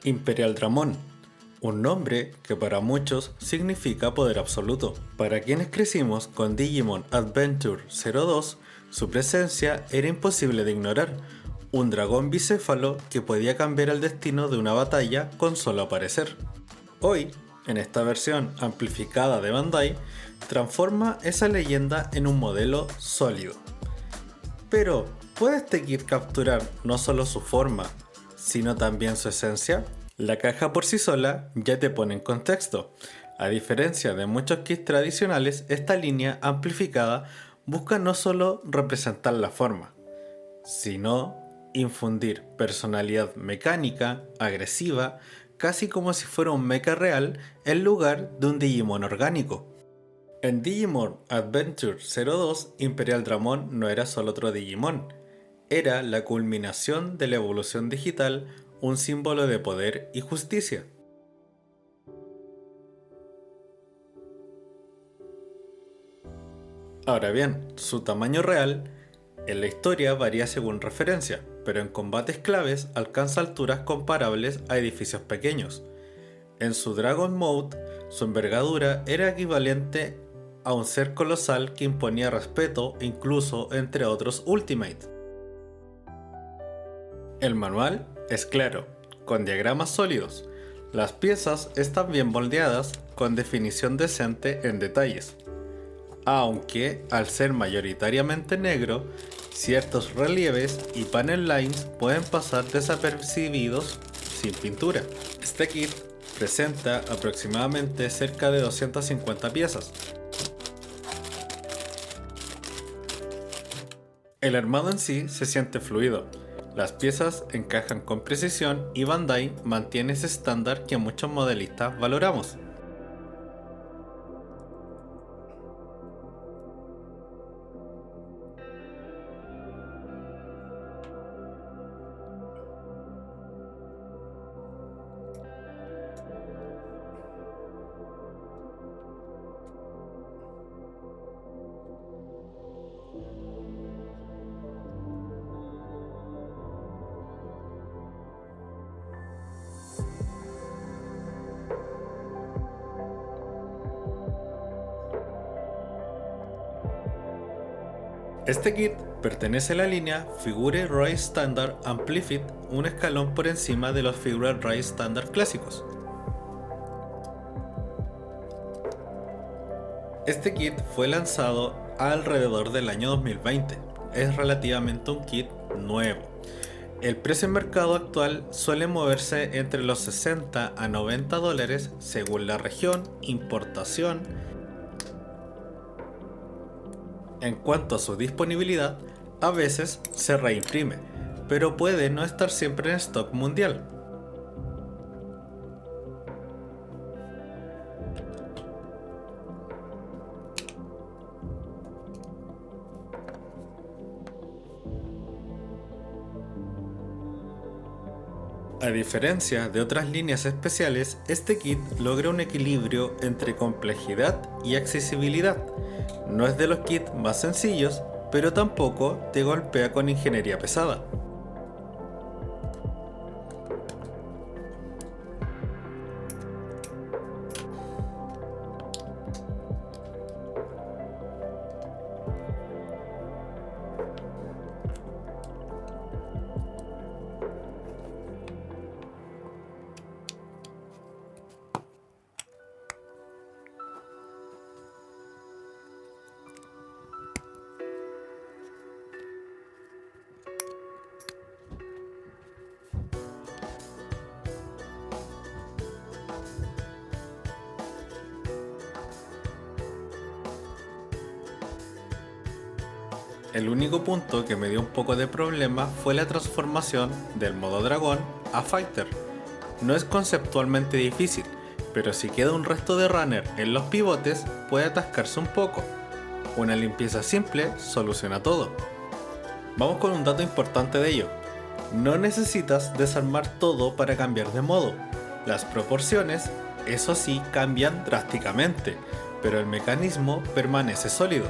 Imperial Dramón, un nombre que para muchos significa poder absoluto. Para quienes crecimos con Digimon Adventure 02, su presencia era imposible de ignorar, un dragón bicéfalo que podía cambiar el destino de una batalla con solo aparecer. Hoy, en esta versión amplificada de Bandai, transforma esa leyenda en un modelo sólido. Pero, ¿puede este kit capturar no solo su forma, sino también su esencia? La caja por sí sola ya te pone en contexto. A diferencia de muchos kits tradicionales, esta línea amplificada busca no solo representar la forma, sino infundir personalidad mecánica, agresiva, casi como si fuera un mecha real en lugar de un Digimon orgánico. En Digimon Adventure 02, Imperial Dramón no era solo otro Digimon, era la culminación de la evolución digital, un símbolo de poder y justicia. Ahora bien, su tamaño real en la historia varía según referencia, pero en combates claves alcanza alturas comparables a edificios pequeños. En su Dragon Mode, su envergadura era equivalente a un ser colosal que imponía respeto incluso entre otros Ultimate. El manual es claro, con diagramas sólidos. Las piezas están bien moldeadas, con definición decente en detalles. Aunque, al ser mayoritariamente negro, ciertos relieves y panel lines pueden pasar desapercibidos sin pintura. Este kit presenta aproximadamente cerca de 250 piezas. El armado en sí se siente fluido. Las piezas encajan con precisión y Bandai mantiene ese estándar que muchos modelistas valoramos. Este kit pertenece a la línea Figure Rise Standard Amplified, un escalón por encima de los Figure Rise Standard clásicos. Este kit fue lanzado alrededor del año 2020, es relativamente un kit nuevo. El precio en mercado actual suele moverse entre los 60 a 90 dólares según la región, importación. En cuanto a su disponibilidad, a veces se reimprime, pero puede no estar siempre en stock mundial. A diferencia de otras líneas especiales, este kit logra un equilibrio entre complejidad y accesibilidad. No es de los kits más sencillos, pero tampoco te golpea con ingeniería pesada. El único punto que me dio un poco de problema fue la transformación del modo dragón a fighter. No es conceptualmente difícil, pero si queda un resto de runner en los pivotes puede atascarse un poco. Una limpieza simple soluciona todo. Vamos con un dato importante de ello. No necesitas desarmar todo para cambiar de modo. Las proporciones, eso sí, cambian drásticamente, pero el mecanismo permanece sólido.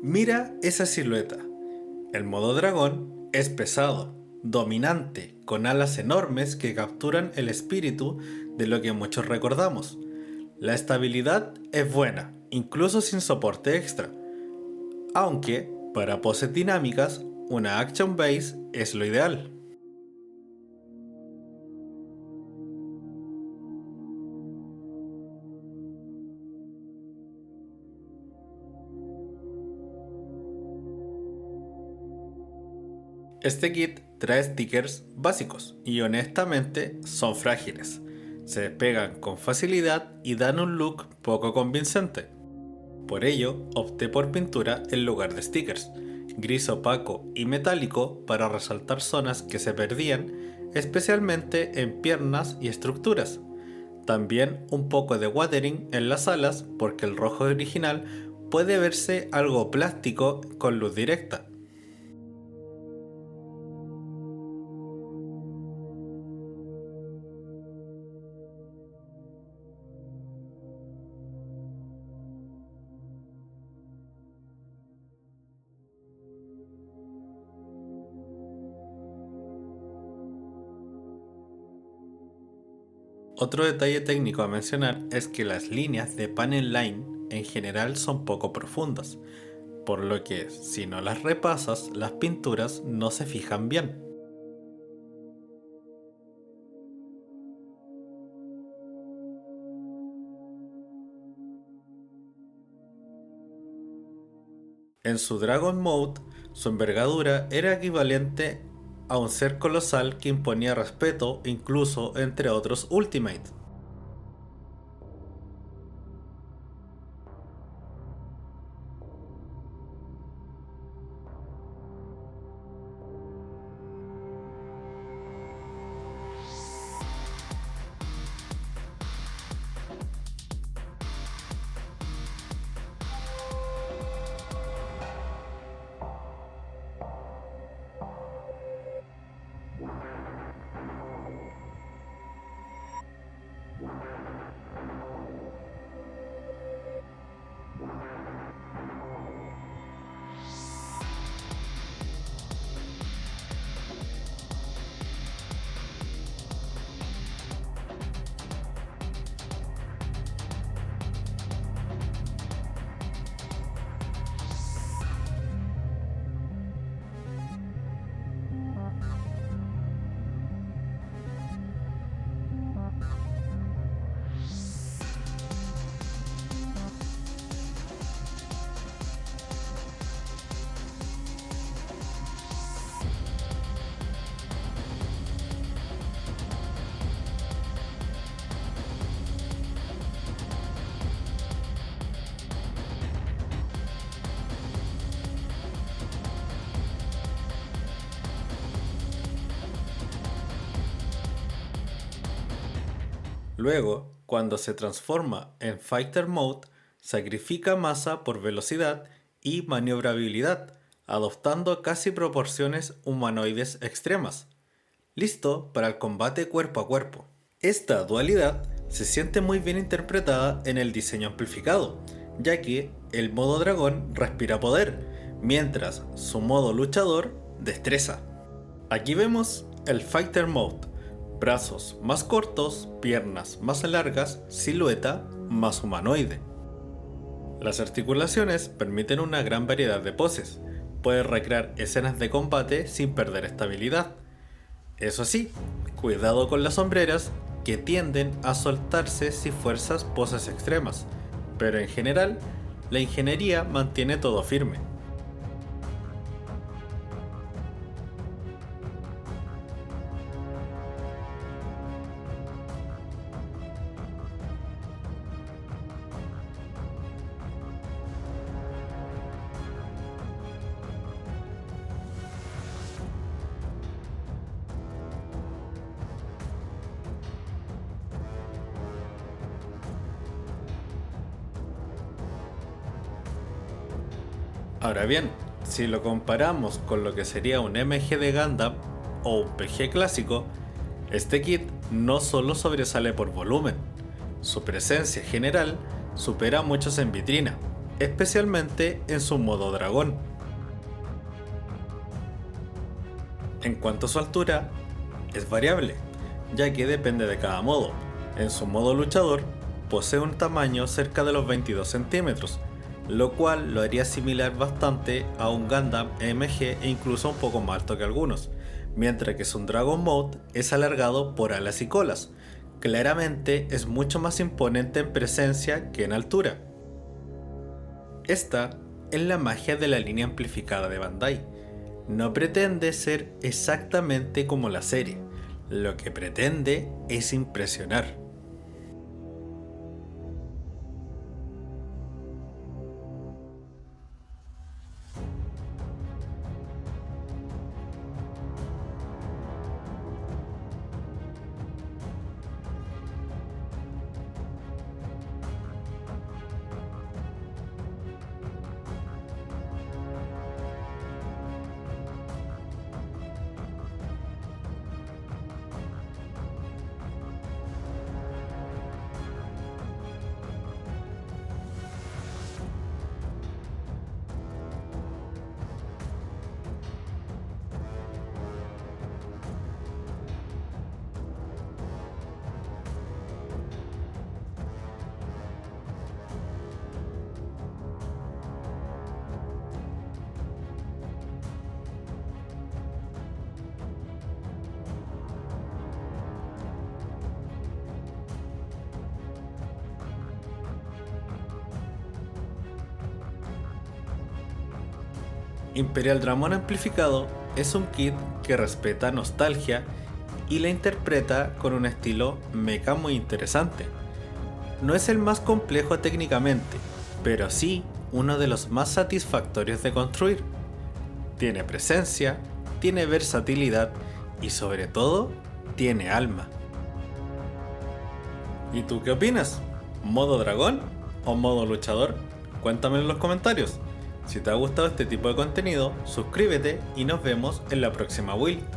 Mira esa silueta. El modo dragón es pesado, dominante, con alas enormes que capturan el espíritu de lo que muchos recordamos. La estabilidad es buena, incluso sin soporte extra, aunque para poses dinámicas, una action base es lo ideal. Este kit trae stickers básicos y honestamente son frágiles. Se despegan con facilidad y dan un look poco convincente. Por ello, opté por pintura en lugar de stickers, gris opaco y metálico para resaltar zonas que se perdían, especialmente en piernas y estructuras. También un poco de watering en las alas porque el rojo original puede verse algo plástico con luz directa. Otro detalle técnico a mencionar es que las líneas de panel line en general son poco profundas, por lo que si no las repasas, las pinturas no se fijan bien. En su Dragon Mode Su envergadura era equivalente a un ser colosal que imponía respeto incluso entre otros Ultimate. Luego, cuando se transforma en Fighter Mode, sacrifica masa por velocidad y maniobrabilidad, adoptando casi proporciones humanoides extremas, listo para el combate cuerpo a cuerpo. Esta dualidad se siente muy bien interpretada en el diseño amplificado, ya que el modo dragón respira poder, mientras su modo luchador destreza. Aquí vemos el Fighter Mode: brazos más cortos, piernas más largas, silueta más humanoide. Las articulaciones permiten una gran variedad de poses. Puedes recrear escenas de combate sin perder estabilidad. Eso sí, cuidado con las sombreras, que tienden a soltarse si fuerzas poses extremas, pero en general, la ingeniería mantiene todo firme. Ahora bien, si lo comparamos con lo que sería un MG de Gundam o un PG clásico, este kit no solo sobresale por volumen, su presencia general supera a muchos en vitrina, especialmente en su modo dragón. En cuanto a su altura, es variable, ya que depende de cada modo. En su modo luchador, posee un tamaño cerca de los 22 centímetros, lo cual lo haría similar bastante a un Gundam MG e incluso un poco más alto que algunos, mientras que su Dragon Mode es alargado por alas y colas. Claramente es mucho más imponente en presencia que en altura. Esta es la magia de la línea amplificada de Bandai. No pretende ser exactamente como la serie, lo que pretende es impresionar. Imperial Dramón Amplificado es un kit que respeta Nostalgia y la interpreta con un estilo mecha muy interesante. No es el más complejo técnicamente, pero sí uno de los más satisfactorios de construir. Tiene presencia, tiene versatilidad y sobre todo, tiene alma. ¿Y tú qué opinas? ¿Modo dragón o modo luchador? Cuéntame en los comentarios. Si te ha gustado este tipo de contenido, suscríbete y nos vemos en la próxima build.